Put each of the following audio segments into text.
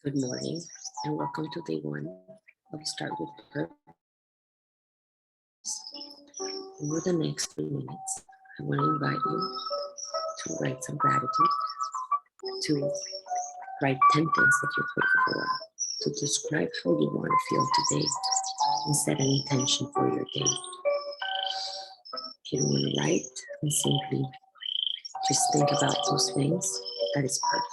Good morning and welcome to day one of Start with Purpose. Over the next 3 minutes, I want to invite you to write some gratitude, to write 10 things that you're grateful for, to describe how you want to feel today and set an intention for your day. If you don't want to write and simply just think about those things, that is perfect.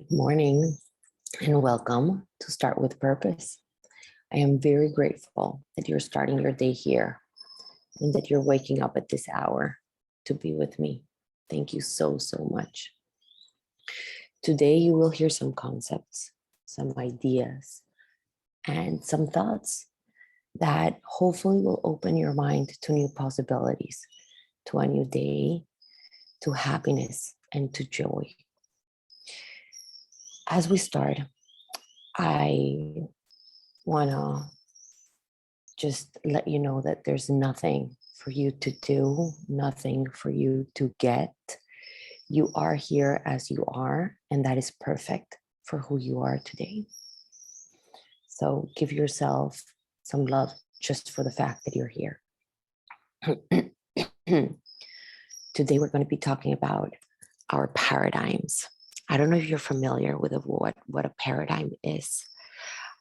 Good morning and welcome to Start with Purpose. I am very grateful that you're starting your day here and that you're waking up at this hour to be with me. Thank you so, so much. Today, you will hear some concepts, some ideas, and some thoughts that hopefully will open your mind to new possibilities, to a new day, to happiness, and to joy. As we start, I want to just let you know that there's nothing for you to do, nothing for you to get. You are here as you are, and that is perfect for who you are today. So give yourself some love just for the fact that you're here. Today, we're going to be talking about our paradigms. I don't know if you're familiar with what a paradigm is.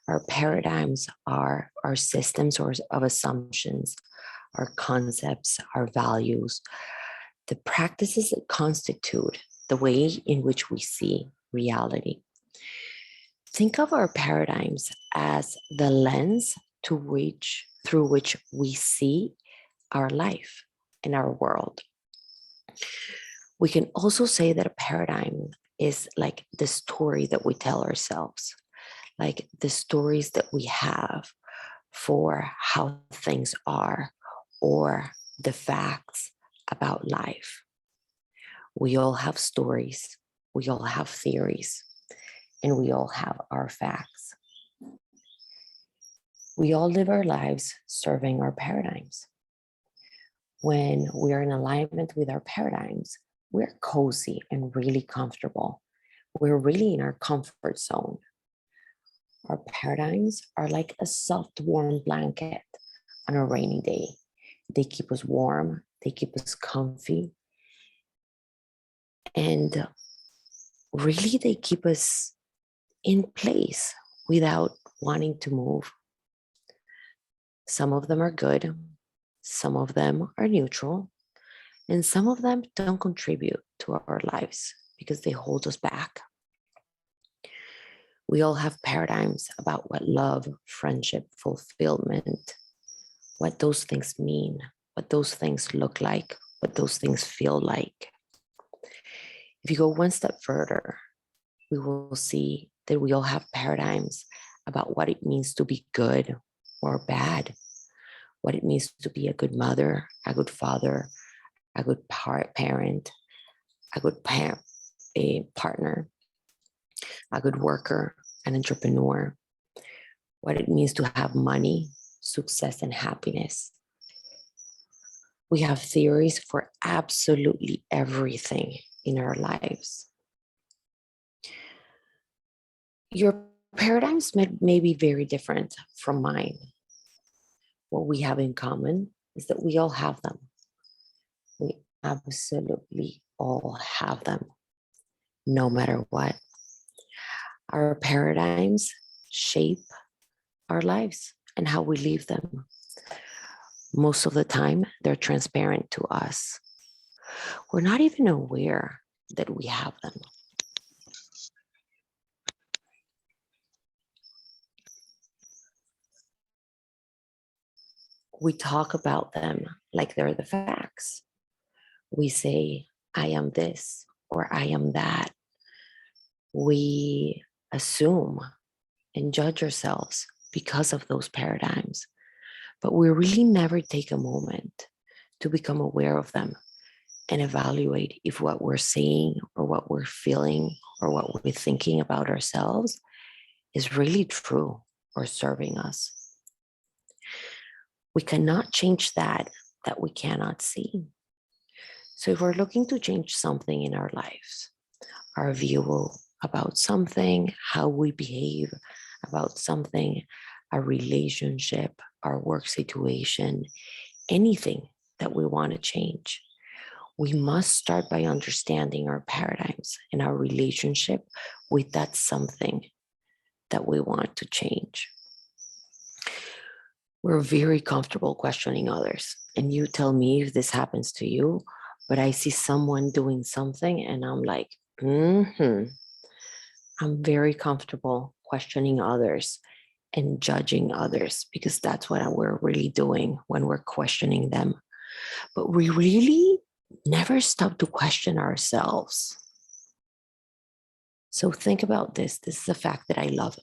Our paradigms are our systems of assumptions, our concepts, our values, the practices that constitute the way in which we see reality. Think of our paradigms as the lens through which we see our life and our world. We can also say that a paradigm is like the story that we tell ourselves, like the stories that we have for how things are or the facts about life. We all have stories, we all have theories, and we all have our facts. We all live our lives serving our paradigms. When we are in alignment with our paradigms, we're cozy and really comfortable. We're really in our comfort zone. Our paradigms are like a soft, warm blanket on a rainy day. They keep us warm, they keep us comfy, and really they keep us in place without wanting to move. Some of them are good, some of them are neutral, and some of them don't contribute to our lives because they hold us back. We all have paradigms about what love, friendship, fulfillment, what those things mean, what those things look like, what those things feel like. If you go one step further, we will see that we all have paradigms about what it means to be good or bad, what it means to be a good mother, a good father, a good parent, a good a partner, a good worker, an entrepreneur, what it means to have money, success, and happiness. We have theories for absolutely everything in our lives. Your paradigms may be very different from mine. What we have in common is that we all have them. We absolutely all have them, no matter what. Our paradigms shape our lives and how we live them. Most of the time, they're transparent to us. We're not even aware that we have them. We talk about them like they're the facts. We say, I am this or I am that. We assume and judge ourselves because of those paradigms, but we really never take a moment to become aware of them and evaluate if what we're saying or what we're feeling or what we're thinking about ourselves is really true or serving us. We cannot change that we cannot see. So if we're looking to change something in our lives, our view about something, how we behave about something, our relationship, our work situation, anything that we want to change, we must start by understanding our paradigms and our relationship with that something that we want to change. We're very comfortable questioning others. And you tell me if this happens to you, but I see someone doing something and I'm like, I'm very comfortable questioning others and judging others because that's what we're really doing when we're questioning them. But we really never stop to question ourselves. So think about this. This is a fact that I love.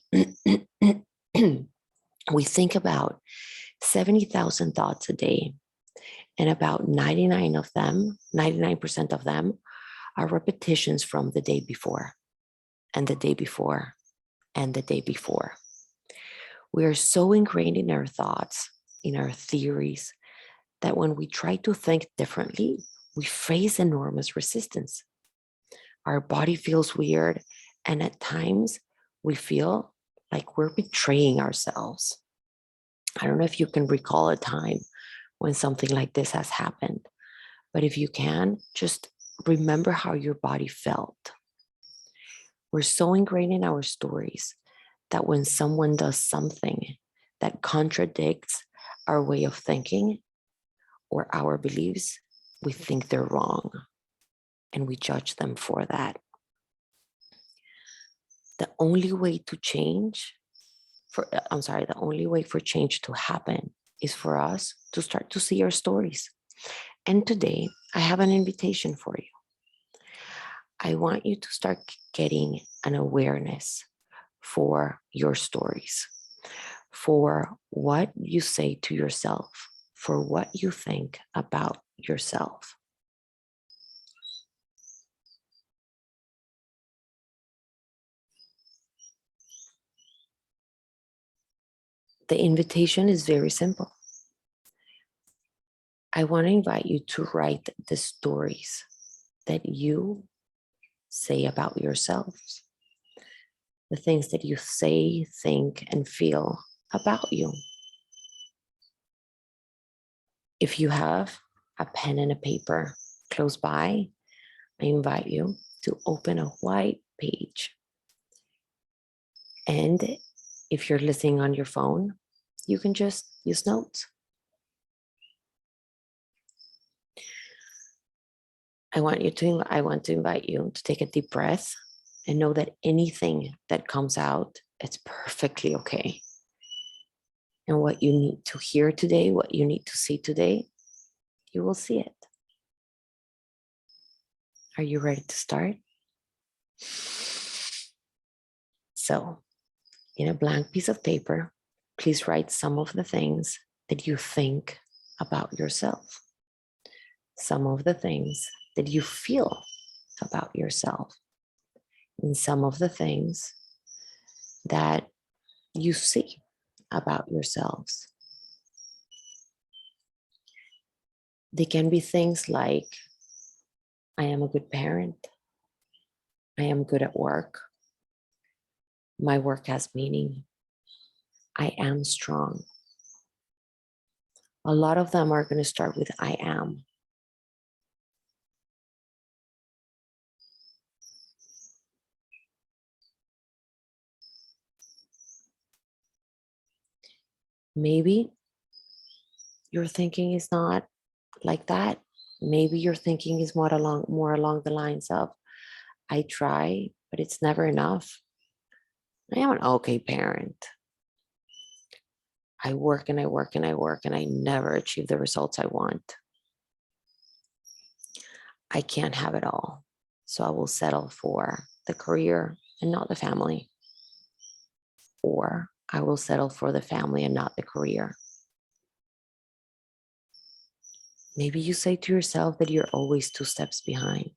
We think about 70,000 thoughts a day, and about 99% of them are repetitions from the day before, and the day before, and the day before. We are so ingrained in our thoughts, in our theories, that when we try to think differently, we face enormous resistance. Our body feels weird, and at times we feel like we're betraying ourselves. I don't know if you can recall a time when something like this has happened, but if you can, just remember how your body felt. We're so ingrained in our stories that when someone does something that contradicts our way of thinking or our beliefs, we think they're wrong and we judge them for that. The only way to change the only way for change to happen is for us to start to see our stories. And today I have an invitation for you. I want you to start getting an awareness for your stories, for what you say to yourself, for what you think about yourself. The invitation is very simple. I want to invite you to write the stories that you say about yourselves, the things that you say, think, and feel about you. If you have a pen and a paper close by, I invite you to open a white page. And if you're listening on your phone, you can just use notes. I want to invite you to take a deep breath and know that anything that comes out, it's perfectly okay. And what you need to hear today, what you need to see today, you will see it. Are you ready to start? So, in a blank piece of paper, please write some of the things that you think about yourself, some of the things that you feel about yourself, and some of the things that you see about yourselves. They can be things like, I am a good parent. I am good at work. My work has meaning. I am strong. A lot of them are going to start with I am. Maybe your thinking is not like that. Maybe your thinking is more along the lines of, I try, but it's never enough. I am an okay parent. I work and I work and I work and I never achieve the results I want. I can't have it all. So I will settle for the career and not the family. Or I will settle for the family and not the career. Maybe you say to yourself that you're always 2 steps behind.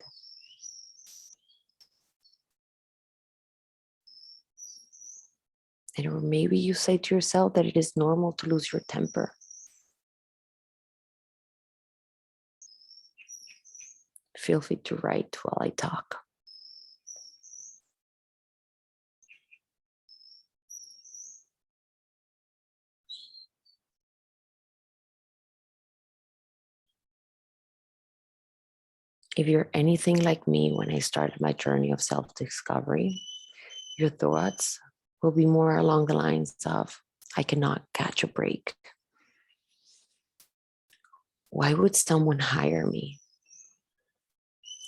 And or maybe you say to yourself that it is normal to lose your temper. Feel free to write while I talk. If you're anything like me when I started my journey of self-discovery, your thoughts will be more along the lines of, I cannot catch a break. Why would someone hire me?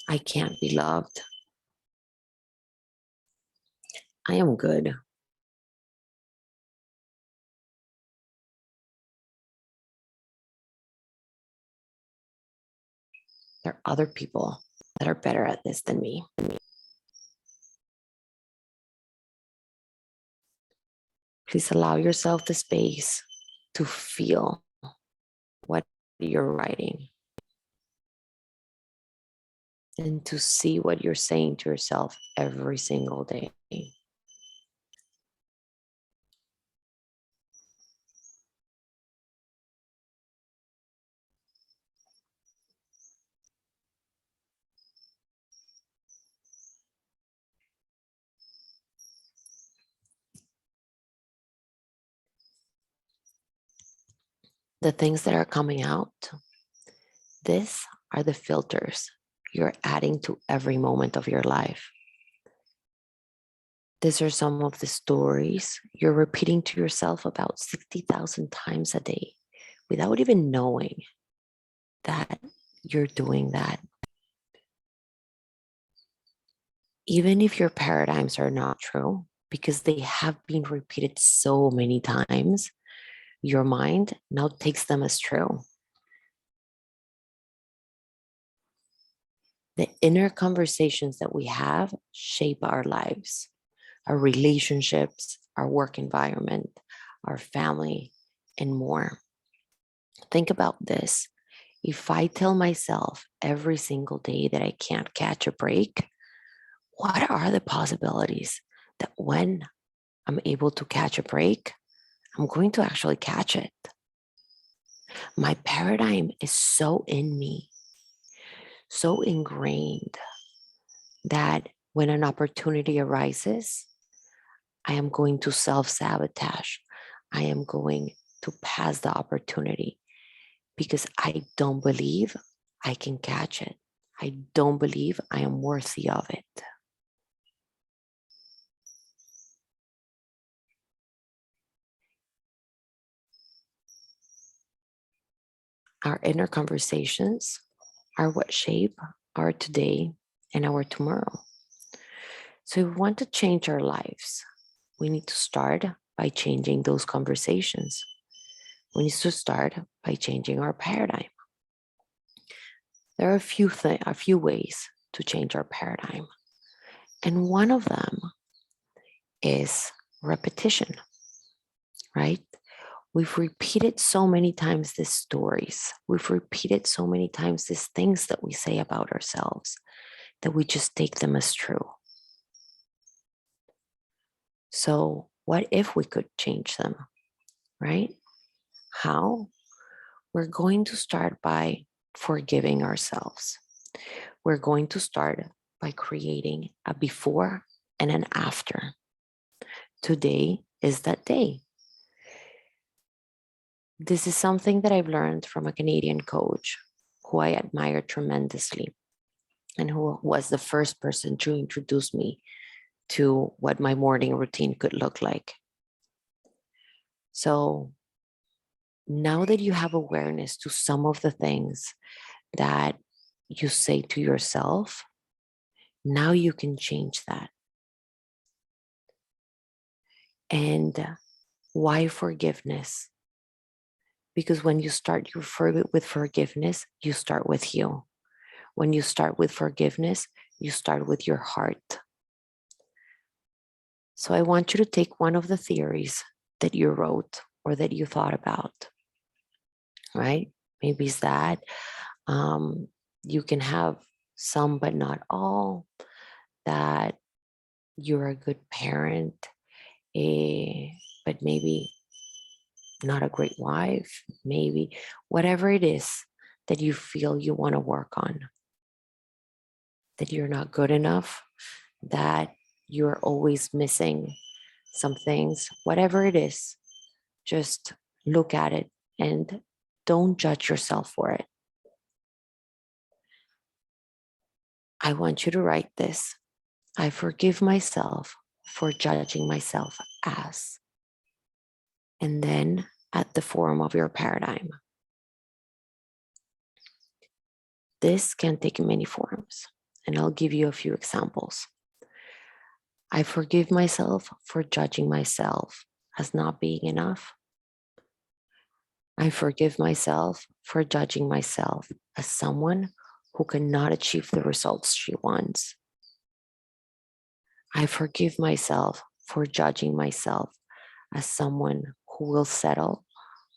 I can't be loved. I am good. There are other people that are better at this than me. Please allow yourself the space to feel what you're writing and to see what you're saying to yourself every single day. The things that are coming out, these are the filters you're adding to every moment of your life. These are some of the stories you're repeating to yourself about 60,000 times a day without even knowing that you're doing that. Even if your paradigms are not true, because they have been repeated so many times, your mind now takes them as true. The inner conversations that we have shape our lives, our relationships, our work environment, our family, and more. Think about this. If I tell myself every single day that I can't catch a break, what are the possibilities that when I'm able to catch a break, I'm going to actually catch it? My paradigm is so in me, so ingrained that when an opportunity arises, I am going to self-sabotage. I am going to pass the opportunity because I don't believe I can catch it. I don't believe I am worthy of it. Our inner conversations are what shape our today and our tomorrow. So if we want to change our lives, we need to start by changing those conversations. We need to start by changing our paradigm. There are a few ways to change our paradigm. And one of them is repetition, right? We've repeated so many times these stories. We've repeated so many times these things that we say about ourselves that we just take them as true. So what if we could change them, right? How? We're going to start by forgiving ourselves. We're going to start by creating a before and an after. Today is that day. This is something that I've learned from a Canadian coach who I admire tremendously and who was the first person to introduce me to what my morning routine could look like. So now that you have awareness to some of the things that you say to yourself, now you can change that. And why forgiveness? Because when you start with forgiveness, you start with you. When you start with forgiveness, you start with your heart. So I want you to take one of the theories that you wrote or that you thought about, right? Maybe it's that you can have some but not all, that you're a good parent, but maybe not a great wife, maybe whatever it is that you feel you want to work on, that you're not good enough, that you're always missing some things, whatever it is, just look at it and don't judge yourself for it. I want you to write this. I forgive myself for judging myself as. And then at the form of your paradigm. This can take many forms, and I'll give you a few examples. I forgive myself for judging myself as not being enough. I forgive myself for judging myself as someone who cannot achieve the results she wants. I forgive myself for judging myself as someone who will settle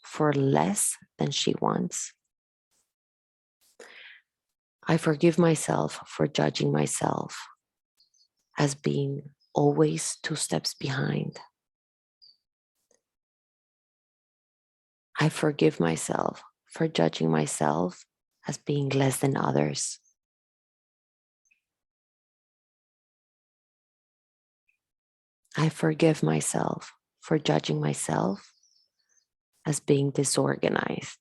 for less than she wants. I forgive myself for judging myself as being always 2 steps behind. I forgive myself for judging myself as being less than others. I forgive myself for judging myself as being disorganized.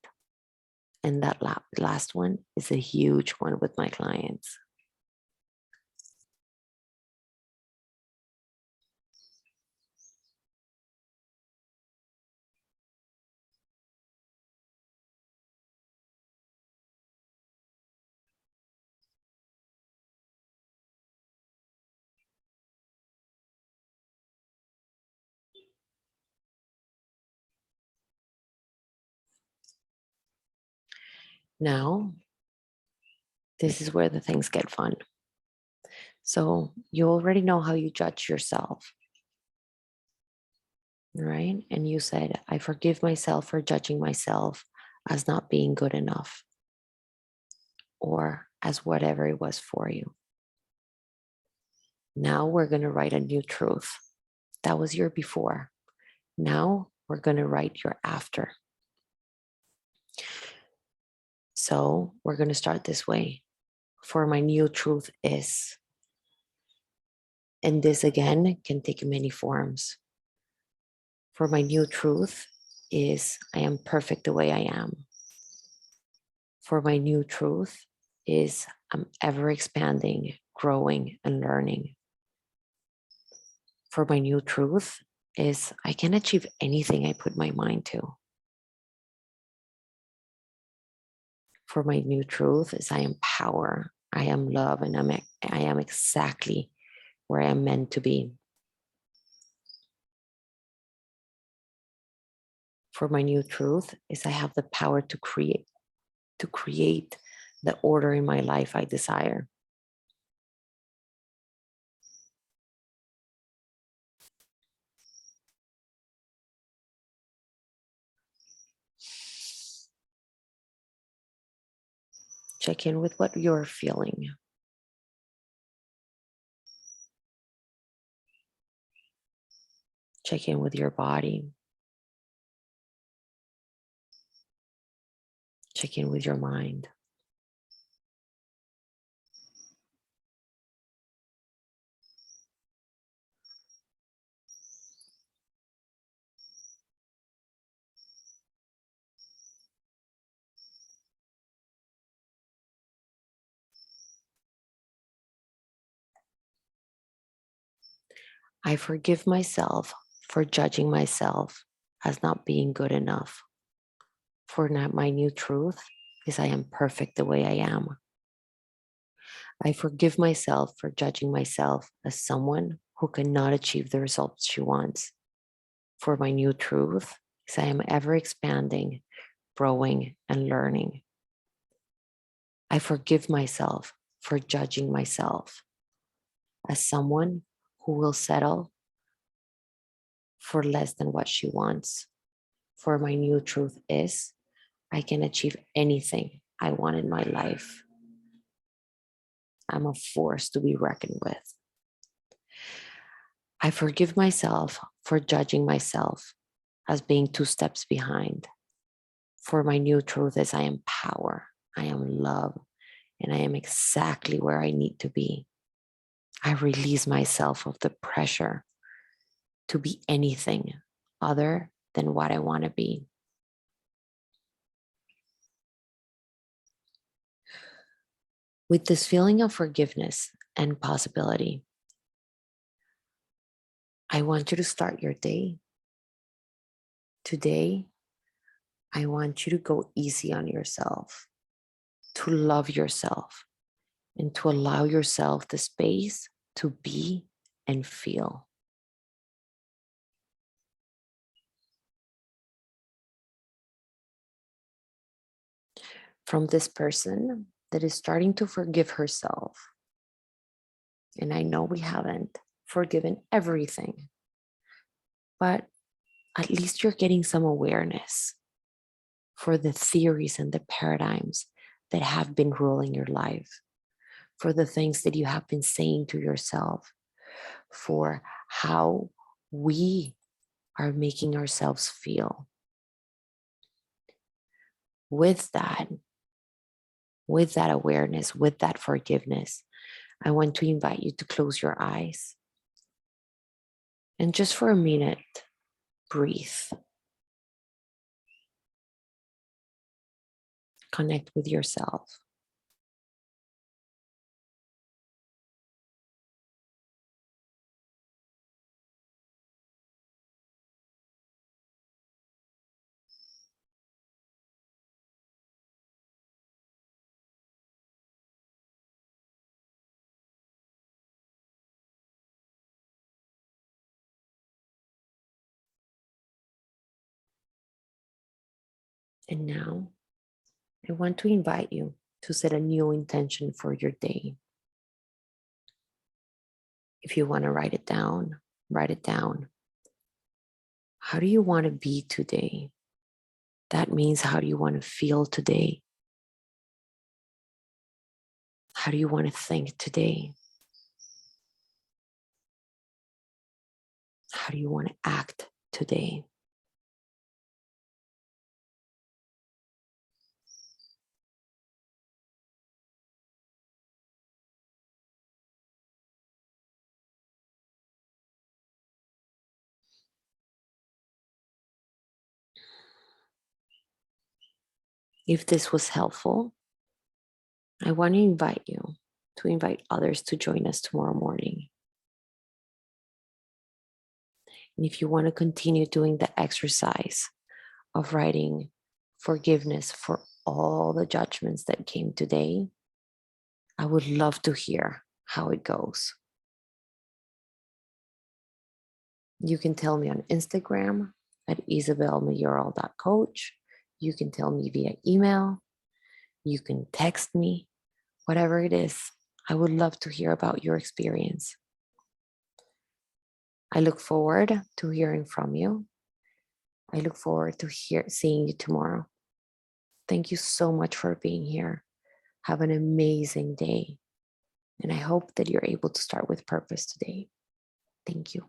And that last one is a huge one with my clients. Now, this is where the things get fun. So you already know how you judge yourself, right? And you said, I forgive myself for judging myself as not being good enough or as whatever it was for you. Now we're going to write a new truth. That was your before. Now we're going to write your after. So we're going to start this way. For my new truth is, and this again can take many forms. For my new truth is, I am perfect the way I am. For my new truth is, I'm ever expanding, growing, and learning. For my new truth is, I can achieve anything I put my mind to. For my new truth is, I am power, I am love, and I am exactly where I am meant to be. For my new truth is, I have the power to create the order in my life I desire. Check in with what you're feeling. Check in with your body. Check in with your mind. I forgive myself for judging myself as not being good enough. For my new truth is, I am perfect the way I am. I forgive myself for judging myself as someone who cannot achieve the results she wants. For my new truth is, I am ever expanding, growing, and learning. I forgive myself for judging myself as someone who will settle for less than what she wants. For my new truth is, I can achieve anything I want in my life. I'm a force to be reckoned with. I forgive myself for judging myself as being 2 steps behind. For my new truth is, I am power, I am love, and I am exactly where I need to be. I release myself of the pressure to be anything other than what I want to be. With this feeling of forgiveness and possibility, I want you to start your day. Today, I want you to go easy on yourself, to love yourself, and to allow yourself the space to be and feel. From this person that is starting to forgive herself, and I know we haven't forgiven everything, but at least you're getting some awareness for the theories and the paradigms that have been ruling your life, for the things that you have been saying to yourself, for how we are making ourselves feel. With that awareness, with that forgiveness, I want to invite you to close your eyes and just for a minute, breathe. Connect with yourself. And now I want to invite you to set a new intention for your day. If you want to write it down, write it down. How do you want to be today? That means, how do you want to feel today? How do you want to think today? How do you want to act today? If this was helpful, I want to invite you to invite others to join us tomorrow morning. And if you want to continue doing the exercise of writing forgiveness for all the judgments that came today, I would love to hear how it goes. You can tell me on Instagram at isabelmayoral.coach. You can tell me via email. You can text me, whatever it is. I would love to hear about your experience. I look forward to hearing from you. I look forward to seeing you tomorrow. Thank you so much for being here. Have an amazing day. And I hope that you're able to start with purpose today. Thank you.